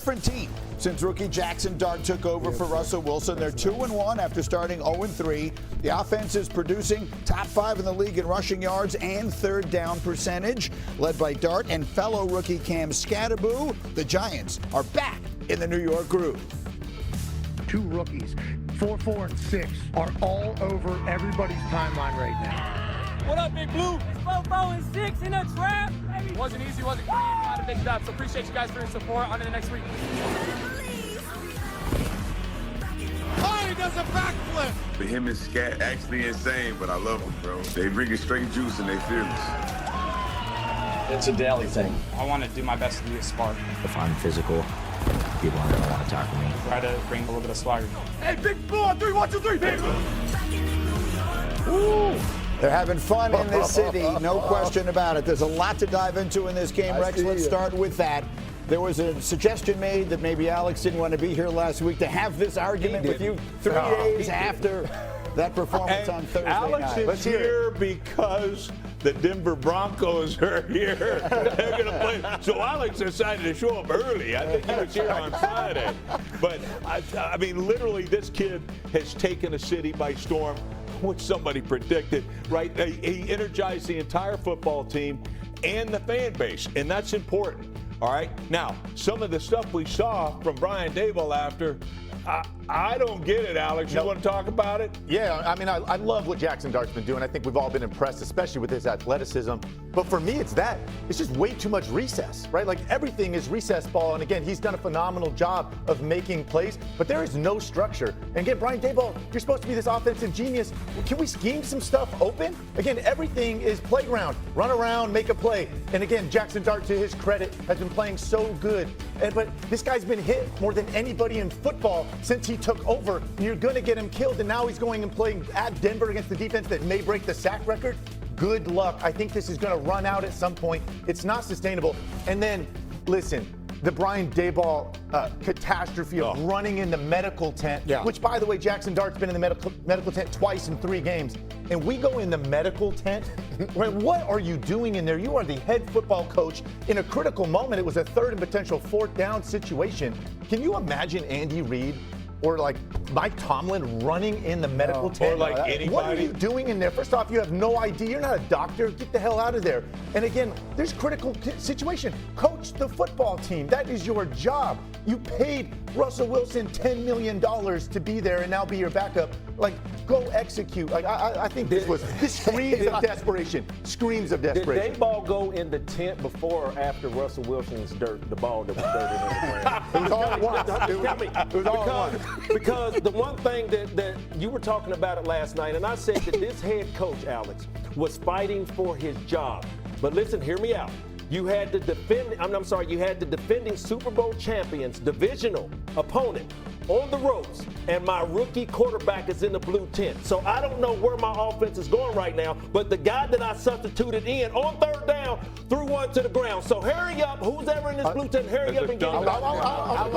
different team since rookie Jaxson Dart took over for Russell Wilson. They're 2-1 after starting 0-3. The offense is producing top 5 in the league in rushing yards and third down percentage. Led by Dart and fellow rookie Cam Scatterboo, the Giants are back in the New York groove. 2 rookies, 4, 4, and 6, are all over everybody's timeline right now. What up, Big Blue? 4, 4, and 6 in a trap. It wasn't easy, wasn't clean. A lot of big dubs. So appreciate you guys for your support. On to the next week. Oh, he does a backflip. But him and Scat actually insane, but I love them, bro. They bring it straight juice and they fearless. It's a daily thing. I want to do my best to be a spark. If I'm physical, people aren't going to want to tackle me. Try to bring a little bit of swagger. Hey, Big Blue on 3, 1, 2, 3, baby. Ooh. They're having fun in this city, no question about it. There's a lot to dive into in this game. Rex, let's start with that. There was a suggestion made that maybe Alex didn't want to be here last week to have this argument with you 3 days after that performance on Thursday Alex night. is here because the Denver Broncos are here. They're going to play. So Alex decided to show up early. I think he was here on Friday. But, I mean, literally, this kid has taken a city by storm, which somebody predicted, right? He energized the entire football team and the fan base, and that's important, all right? Now, some of the stuff we saw from Brian Daboll after, I don't get it, Alex. You want to talk about it? Yeah, I mean, I love what Jaxson Dart's been doing. I think we've all been impressed, especially with his athleticism. But for me, it's just way too much recess, right? Like everything is recess ball. And again, he's done a phenomenal job of making plays, but there is no structure. And again, Brian Daboll, you're supposed to be this offensive genius. Can we scheme some stuff open? Again, everything is playground. Run around, make a play. And again, Jaxson Dart, to his credit, has been playing so good. But this guy's been hit more than anybody in football since he took over. You're going to get him killed, and now he's going and playing at Denver against the defense that may break the sack record. Good luck. I think this is going to run out at some point. It's not sustainable. And then, listen, the Brian Daboll catastrophe of running in the medical tent, which, by the way, Jaxson Dart's been in the medical tent twice in 3 games. And we go in the medical tent. Right, what are you doing in there? You are the head football coach. In a critical moment, it was a 3rd and potential 4th down situation. Can you imagine Andy Reid or like Mike Tomlin running in the medical tent? Or like anybody. What are you doing in there? First off, you have no idea. You're not a doctor. Get the hell out of there. And again, there's critical situation. Coach the football team. That is your job. You paid Russell Wilson $10 million to be there and now be your backup. Like, go execute. Like, I think this screams of desperation. Screams of desperation. Did Daboll go in the tent before or after Russell Wilson's the ball that was dirted in the ground? It was all at once. It was all at once. Because the one thing that you were talking about it last night, and I said that this head coach, Alex, was fighting for his job. But listen, hear me out. You had the defending Super Bowl champions, divisional opponent on the ropes, and my rookie quarterback is in the blue tent. So I don't know where my offense is going right now, but the guy that I substituted in on 3rd down threw one to the ground. So hurry up, who's ever in this blue tent, hurry up and get it. I want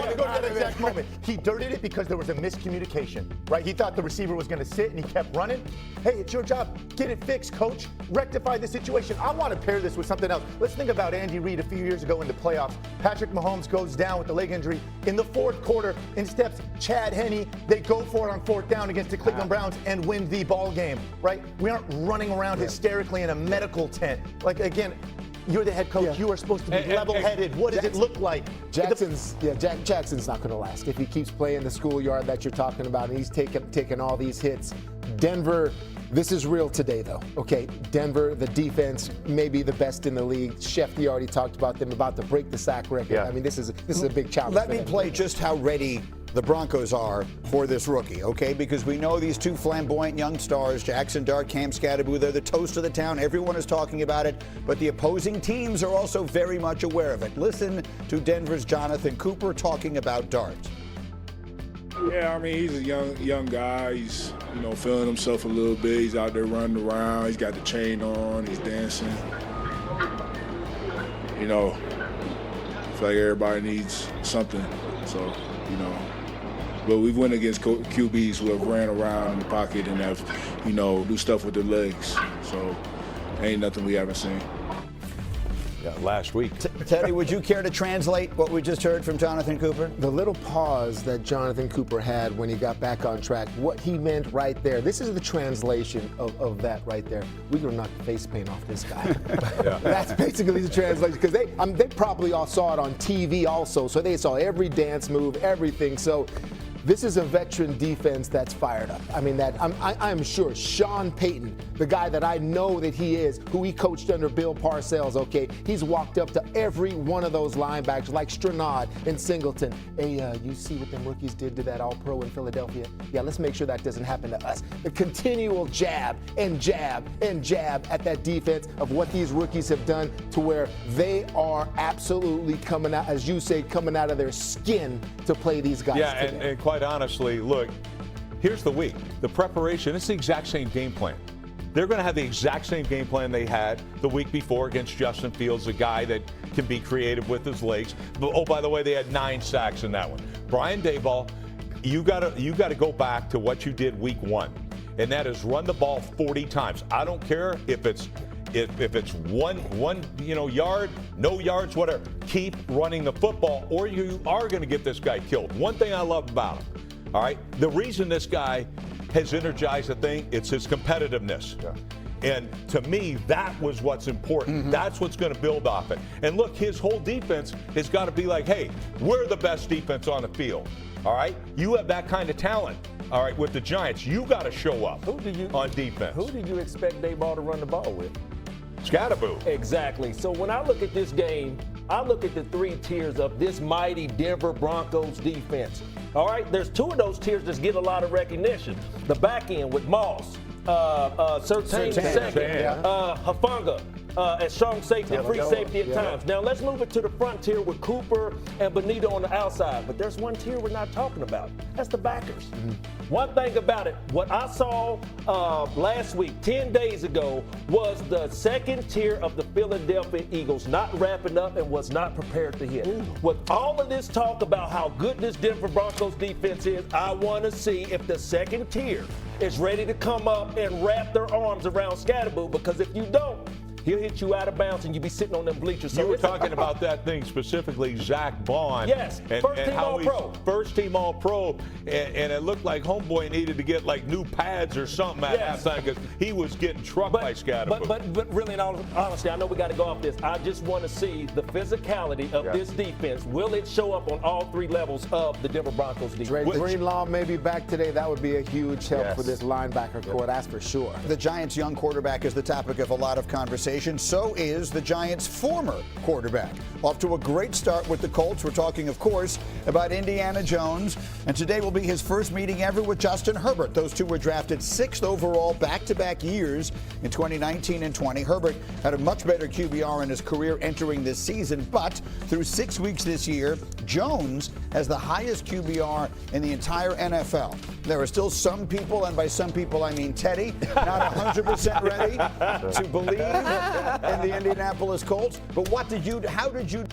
to go to that exact moment. He dirted it because there was a miscommunication, right? He thought the receiver was going to sit, and he kept running. Hey, it's your job. Get it fixed, coach. Rectify the situation. I want to pair this with something else. Let's think about Andy Reid a few years ago in the playoffs. Patrick Mahomes goes down with the leg injury. In the 4th quarter, in steps Chad Henne. They go for it on 4th down against the Cleveland Browns and win the ball game, right? We aren't running around hysterically in a medical tent. Like, again, you're the head coach. You are supposed to be level-headed. What does it look like? Jackson's not going to last. If he keeps playing the schoolyard that you're talking about and he's taking all these hits. Denver, this is real today, though. Okay, Denver, the defense may be the best in the league. Shefty already talked about them about to break the sack record. I mean, this is a big challenge. Let me play just how ready the Broncos are for this rookie, okay? Because we know these 2 flamboyant young stars, Jaxson Dart, Cam Scatterboo, they're the toast of the town. Everyone is talking about it, but the opposing teams are also very much aware of it. Listen to Denver's Jonathan Cooper talking about Dart. Yeah, I mean, he's a young guy. He's, feeling himself a little bit. He's out there running around. He's got the chain on. He's dancing. I feel like everybody needs something. So, but we've went against QBs who have ran around in the pocket and have, do stuff with their legs. So ain't nothing we haven't seen. last week. Teddy, would you care to translate what we just heard from Jonathan Cooper? The little pause that Jonathan Cooper had when he got back on track, what he meant right there. This is the translation of that right there. We're going to knock the face paint off this guy. That's basically the translation, because they probably all saw it on TV also, so they saw every dance move, everything. So this is a veteran defense that's fired up. I mean, I'm sure Sean Payton, the guy that I know that he is, who he coached under Bill Parcells, okay, he's walked up to every one of those linebackers like Stranad and Singleton. Hey, you see what them rookies did to that All-Pro in Philadelphia? Yeah, let's make sure that doesn't happen to us. The continual jab and jab and jab at that defense of what these rookies have done to where they are absolutely coming out, as you say, coming out of their skin to play these guys today. And quite honestly, look, here's the week. The preparation, it's the exact same game plan. They're going to have the exact same game plan they had the week before against Justin Fields, a guy that can be creative with his legs. But, oh, by the way, they had 9 sacks in that one. Brian Daboll, you got to go back to what you did week 1, and that is run the ball 40 times. I don't care if it's one yard, no yards, whatever. Keep running the football, or you are going to get this guy killed. One thing I love about him, all right, the reason this guy has energized the thing, it's his competitiveness. Yeah. And to me, that was what's important. Mm-hmm. That's what's going to build off it. And look, his whole defense has got to be like, hey, we're the best defense on the field. All right? You have that kind of talent. All right, with the Giants, you got to show up on defense. Who did you expect Daboll to run the ball with? Scatterboo. Exactly. So when I look at this game, I look at the 3 tiers of this mighty Denver Broncos defense. All right, there's 2 of those tiers that get a lot of recognition. The back end with Moss, Surtain second, Hufanga as strong safety and free safety at times. Now let's move it to the front tier with Cooper and Bonito on the outside. But there's one tier we're not talking about. That's the backers. Mm-hmm. One thing about it, what I saw last week, 10 days ago, was the second tier of the Philadelphia Eagles not wrapping up and was not prepared to hit. Ooh. With all of this talk about how good this Denver Broncos defense is, I want to see if the second tier is ready to come up and wrap their arms around Scatterboo, because if you don't, he'll hit you out of bounds and you'll be sitting on them bleachers. So you were talking about that thing specifically, Zach Bond. Yes, first team All-Pro. And it looked like homeboy needed to get like new pads or something at halftime because he was getting trucked by Scatterboo. But really, in all honesty, I know we got to go off this. I just want to see the physicality of this defense. Will it show up on all 3 levels of the Denver Broncos defense? Greenlaw may be back today. That would be a huge help for this linebacker core, that's for sure. The Giants' young quarterback is the topic of a lot of conversation. So is the Giants' former quarterback. Off to a great start with the Colts. We're talking, of course, about Indiana Jones. And today will be his first meeting ever with Justin Herbert. Those 2 were drafted 6th overall back-to-back years in 2019 and 20. Herbert had a much better QBR in his career entering this season. But through 6 weeks this year, Jones has the highest QBR in the entire NFL. There are still some people, and by some people I mean Teddy, not 100% ready to believe in the Indianapolis Colts. But how did you